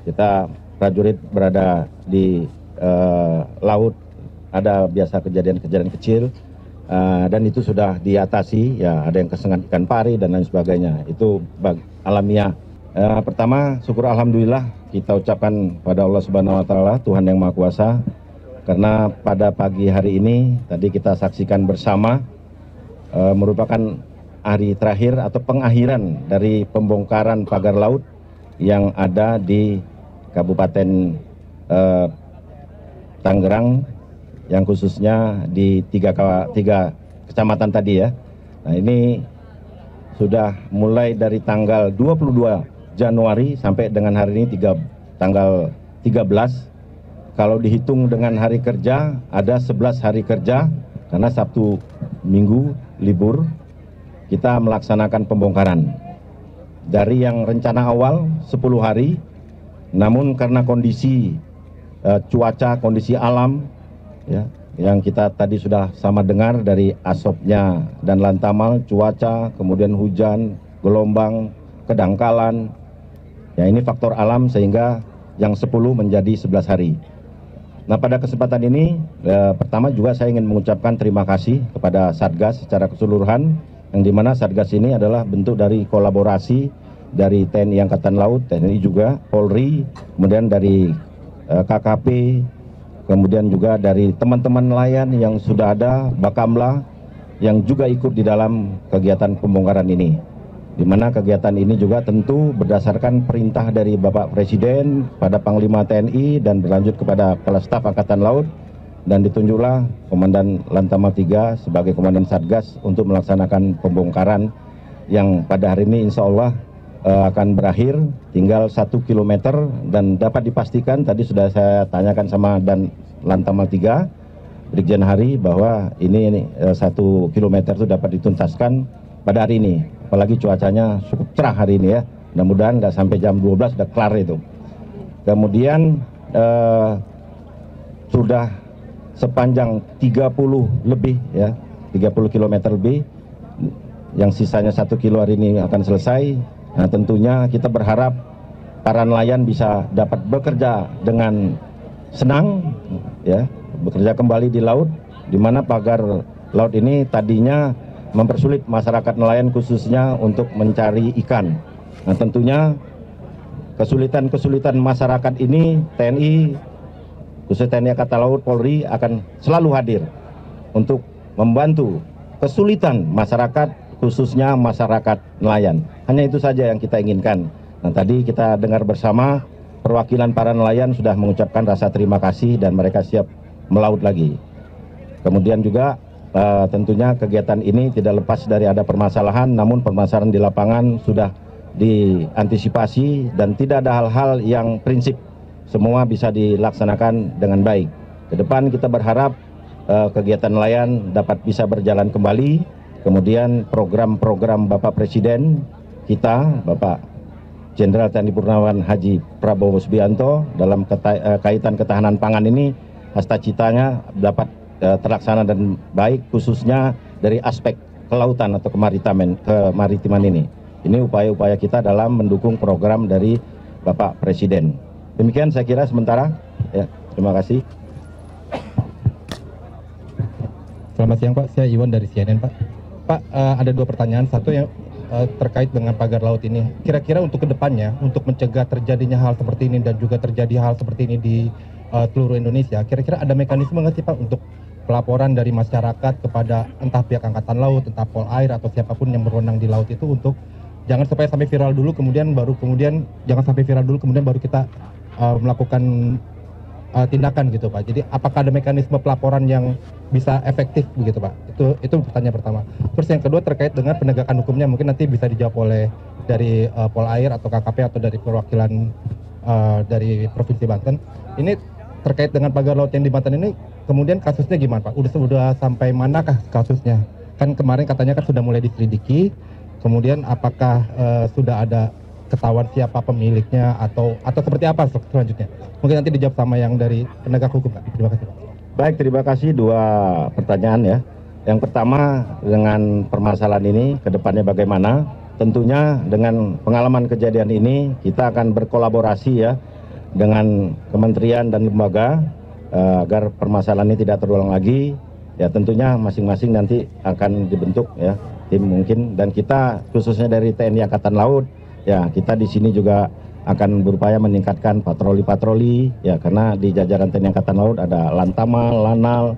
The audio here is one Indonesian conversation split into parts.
Kita prajurit berada di laut, ada biasa kejadian-kejadian kecil, dan itu sudah diatasi, ya ada yang kesengat ikan pari dan lain sebagainya, itu alamiah. Pertama, syukur alhamdulillah kita ucapkan pada Allah Subhanahu wa Ta'ala, Tuhan yang Maha Kuasa, karena pada pagi hari ini tadi kita saksikan bersama merupakan hari terakhir atau pengakhiran dari pembongkaran pagar laut yang ada di Kabupaten Tangerang, yang khususnya di tiga kecamatan tadi ya. Nah, ini sudah mulai dari tanggal 22 Januari sampai dengan hari ini tanggal 13. Kalau dihitung dengan hari kerja, ada 11 hari kerja, karena Sabtu Minggu libur, kita melaksanakan pembongkaran. Dari yang rencana awal 10 hari, namun karena kondisi cuaca, kondisi alam, ya, yang kita tadi sudah sama dengar dari asopnya dan lantamal, cuaca, kemudian hujan, gelombang, kedangkalan, ya ini faktor alam sehingga yang 10 menjadi 11 hari. Nah, pada kesempatan ini pertama juga saya ingin mengucapkan terima kasih kepada Satgas secara keseluruhan, yang dimana Satgas ini adalah bentuk dari kolaborasi dari TNI Angkatan Laut, TNI juga, Polri, kemudian dari KKP, kemudian juga dari teman-teman nelayan yang sudah ada, Bakamla, yang juga ikut di dalam kegiatan pembongkaran ini. Di mana kegiatan ini juga tentu berdasarkan perintah dari Bapak Presiden pada Panglima TNI dan berlanjut kepada Kepala Staf Angkatan Laut, dan ditunjuklah Komandan Lantamal 3 sebagai Komandan Satgas untuk melaksanakan pembongkaran yang pada hari ini insya Allah akan berakhir, tinggal 1 kilometer, dan dapat dipastikan tadi sudah saya tanyakan sama dan Lantamal 3 Brigjen Hari bahwa ini 1 kilometer itu dapat dituntaskan pada hari ini, apalagi cuacanya cukup cerah hari ini ya, mudah-mudahan nggak sampai jam 12 sudah kelar itu. Kemudian sudah sepanjang 30 lebih ya, 30 kilometer lebih, yang sisanya 1 kilo hari ini akan selesai. Nah, tentunya kita berharap para nelayan bisa dapat bekerja dengan senang, ya, bekerja kembali di laut, di mana pagar laut ini tadinya mempersulit masyarakat nelayan khususnya untuk mencari ikan. Nah, tentunya kesulitan-kesulitan masyarakat ini TNI, khususnya TNI Angkatan Laut, Polri akan selalu hadir untuk membantu kesulitan masyarakat, khususnya masyarakat nelayan. Hanya itu saja yang kita inginkan. Nah, tadi kita dengar bersama perwakilan para nelayan sudah mengucapkan rasa terima kasih dan mereka siap melaut lagi. Kemudian juga tentunya kegiatan ini tidak lepas dari ada permasalahan, namun permasalahan di lapangan sudah diantisipasi dan tidak ada hal-hal yang prinsip, semua bisa dilaksanakan dengan baik. Ke depan kita berharap kegiatan nelayan dapat bisa berjalan kembali. Kemudian program-program Bapak Presiden kita, Bapak Jenderal TNI Purnawan Haji Prabowo Subianto dalam kaitan ketahanan pangan ini, cita-citanya dapat terlaksana dan baik, khususnya dari aspek kelautan atau kemaritiman ini. Ini upaya-upaya kita dalam mendukung program dari Bapak Presiden. Demikian saya kira sementara. Ya, terima kasih. Selamat siang Pak, saya Iwan dari CNN Pak. Pak, ada 2 pertanyaan. Satu yang terkait dengan pagar laut ini. Kira-kira untuk kedepannya, untuk mencegah terjadinya hal seperti ini dan juga terjadi hal seperti ini di seluruh Indonesia, kira-kira ada mekanisme nggak sih Pak untuk pelaporan dari masyarakat kepada entah pihak Angkatan Laut, entah Polair atau siapapun yang berwenang di laut itu, untuk jangan sampai viral dulu, kemudian baru kita melakukan tindakan gitu Pak. Jadi apakah ada mekanisme pelaporan yang bisa efektif begitu Pak? Itu pertanyaan pertama. Terus yang kedua terkait dengan penegakan hukumnya, mungkin nanti bisa dijawab oleh dari Polair atau KKP atau dari perwakilan dari Provinsi Banten. Ini terkait dengan pagar laut yang di Banten ini, kemudian kasusnya gimana Pak? Sudah sampai manakah kasusnya? Kan kemarin katanya kan sudah mulai diselidiki. Kemudian apakah sudah ada ketahuan siapa pemiliknya atau seperti apa selanjutnya? Mungkin nanti dijawab sama yang dari penegak hukum Pak. Terima kasih Pak. Baik, terima kasih. 2 pertanyaan ya. Yang pertama dengan permasalahan ini ke depannya bagaimana? Tentunya dengan pengalaman kejadian ini kita akan berkolaborasi ya dengan kementerian dan lembaga agar permasalahan ini tidak terulang lagi. Ya tentunya masing-masing nanti akan dibentuk ya tim mungkin, dan kita khususnya dari TNI Angkatan Laut ya, kita di sini juga akan berupaya meningkatkan patroli-patroli ya, karena di jajaran TNI Angkatan Laut ada Lantamal, Lanal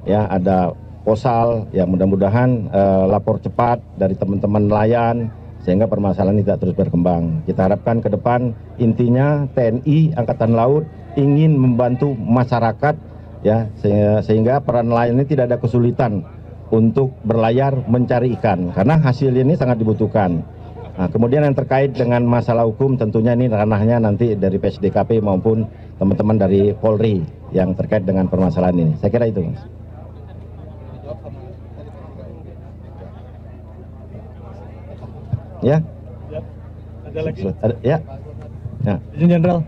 ya, ada Posal ya, mudah-mudahan lapor cepat dari teman-teman nelayan sehingga permasalahan ini tidak terus berkembang. Kita harapkan ke depan intinya TNI Angkatan Laut ingin membantu masyarakat ya, sehingga peran nelayan ini tidak ada kesulitan untuk berlayar mencari ikan karena hasil ini sangat dibutuhkan. Nah, kemudian yang terkait dengan masalah hukum tentunya ini ranahnya nanti dari PSDKP maupun teman-teman dari Polri yang terkait dengan permasalahan ini. Saya kira itu, Mas. Ya. Ada lagi? Ya. Ya. Izin Jenderal,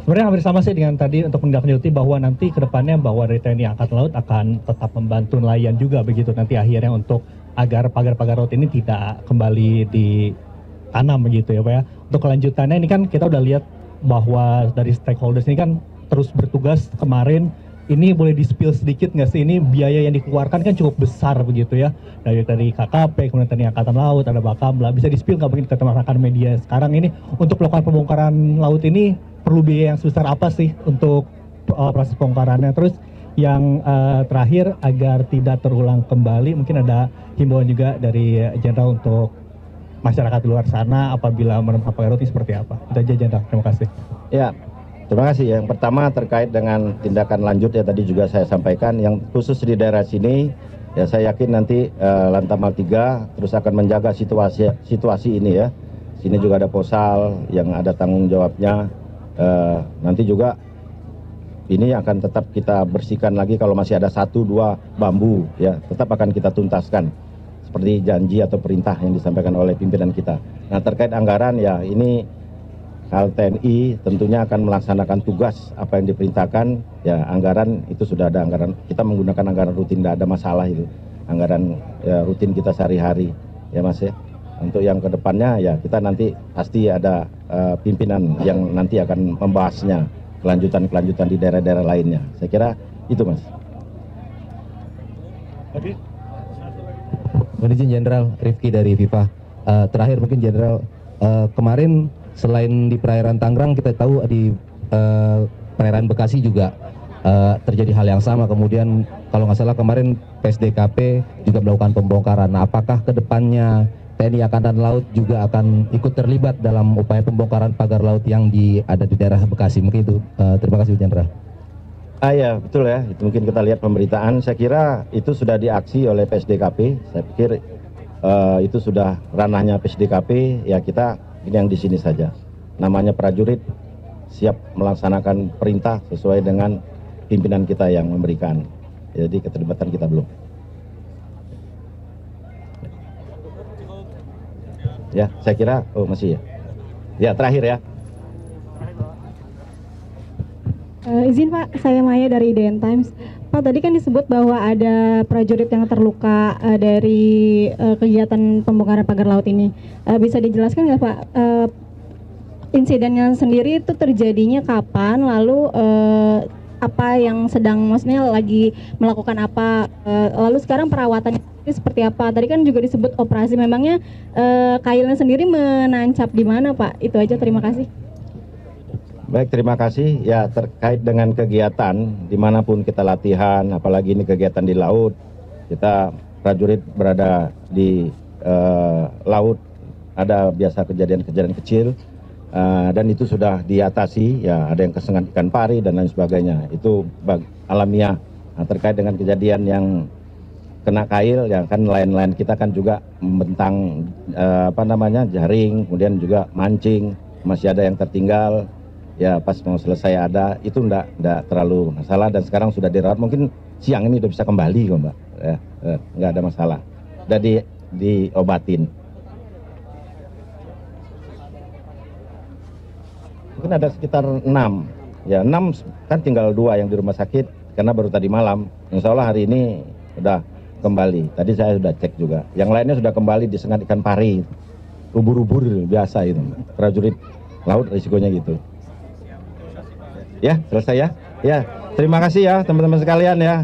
sebenarnya hampir sama sih dengan tadi untuk menindaklanjuti bahwa nanti ke depannya bahwa dari TNI Angkatan Laut akan tetap membantu nelayan juga begitu nanti akhirnya untuk agar pagar-pagar laut ini tidak kembali ditanam begitu ya Pak ya. Untuk kelanjutannya ini kan kita udah lihat bahwa dari stakeholders ini kan terus bertugas kemarin. Ini boleh di-spill sedikit nggak sih, ini biaya yang dikeluarkan kan cukup besar begitu ya, dari KKP, kemudian TNI Angkatan Laut, ada Bakamla, bisa di-spill nggak mungkin ke teman-teman media sekarang ini untuk melakukan pembongkaran laut ini perlu biaya yang sebesar apa sih untuk proses pembongkarannya? Terus yang terakhir agar tidak terulang kembali, mungkin ada himbauan juga dari Jenderal untuk masyarakat di luar sana apabila menemukan pagar laut ini seperti apa? Itu aja Jenderal, terima kasih. Ya. Terima kasih. Yang pertama terkait dengan tindakan lanjut ya, tadi juga saya sampaikan yang khusus di daerah sini ya, saya yakin nanti Lantamal 3 terus akan menjaga situasi ini ya. Sini juga ada Posal yang ada tanggung jawabnya. Nanti juga ini akan tetap kita bersihkan lagi kalau masih ada 1-2 bambu ya, tetap akan kita tuntaskan seperti janji atau perintah yang disampaikan oleh pimpinan kita. Nah, terkait anggaran ya, ini hal TNI tentunya akan melaksanakan tugas apa yang diperintahkan ya. Anggaran itu sudah ada anggaran, kita menggunakan anggaran rutin, tidak ada masalah itu, anggaran ya, rutin kita sehari-hari ya Mas ya. Untuk yang kedepannya ya kita nanti pasti ada pimpinan yang nanti akan membahasnya kelanjutan di daerah-daerah lainnya. Saya kira itu Mas. Izin Jenderal, Rifki dari FIFA. Terakhir mungkin Jenderal, kemarin selain di perairan Tangerang kita tahu di perairan Bekasi juga terjadi hal yang sama. Kemudian kalau nggak salah kemarin PSDKP juga melakukan pembongkaran. Nah, apakah kedepannya TNI Angkatan Laut juga akan ikut terlibat dalam upaya pembongkaran pagar laut yang ada di daerah Bekasi? Mungkin itu. Terima kasih Jenderal. Ya betul ya, itu mungkin kita lihat pemberitaan. Saya kira itu sudah diaksi oleh PSDKP. Saya pikir itu sudah ranahnya PSDKP ya, kita ini yang di sini saja. Namanya prajurit siap melaksanakan perintah sesuai dengan pimpinan kita yang memberikan. Jadi keterlibatan kita belum. Ya, saya kira masih ya. Ya, terakhir ya. Izin Pak, saya Maya dari IDN Times. Pak, tadi kan disebut bahwa ada prajurit yang terluka dari kegiatan pembongkaran pagar laut ini. Bisa dijelaskan nggak Pak, insidennya sendiri itu terjadinya kapan, lalu apa yang sedang, maksudnya lagi melakukan apa, lalu sekarang perawatannya seperti apa? Tadi kan juga disebut operasi, memangnya kailnya sendiri menancap di mana Pak? Itu aja, terima kasih. Baik, terima kasih. Ya, terkait dengan kegiatan dimanapun kita latihan, apalagi ini kegiatan di laut, kita prajurit berada di laut, ada biasa kejadian-kejadian kecil, dan itu sudah diatasi. Ya, ada yang kesengat ikan pari dan lain sebagainya. Itu alamiah. Nah, terkait dengan kejadian yang kena kail, ya kan nelayan-nelayan kita kan juga membentang jaring, kemudian juga mancing, masih ada yang tertinggal. Ya pas mau selesai ada, itu enggak terlalu masalah, dan sekarang sudah dirawat, mungkin siang ini udah bisa kembali kok Mbak ya, enggak ada masalah, udah diobatin. Mungkin ada sekitar 6 ya, 6 kan tinggal 2 yang di rumah sakit karena baru tadi malam. Insya Allah hari ini udah kembali, tadi saya sudah cek juga, yang lainnya sudah kembali disengat ikan pari, ubur-ubur biasa itu, prajurit laut risikonya gitu. Ya, selesai ya. Ya, terima kasih ya teman-teman sekalian ya.